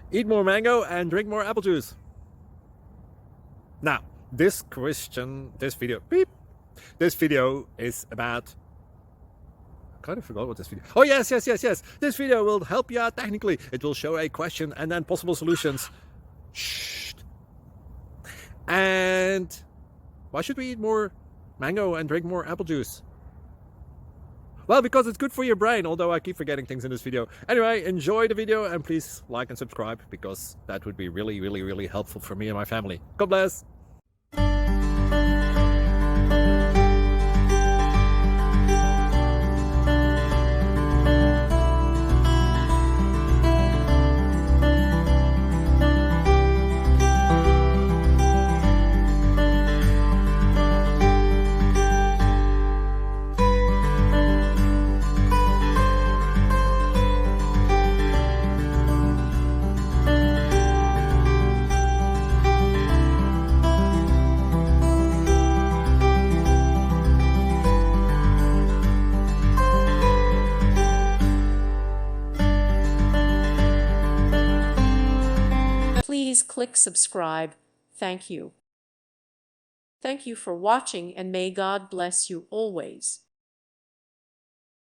Eat more mango and drink more apple juice. Now, this video is about, I kind of forgot what this video. Oh, yes. This video will help you out technically. It will show a question and then possible solutions. Shh. And why should we eat more mango and drink more apple juice? Well, because it's good for your brain, although I keep forgetting things in this video. Anyway, enjoy the video and please like and subscribe, because that would be really helpful for me and my family. God bless! Please click subscribe. Thank you. Thank you for watching, and may God bless you always.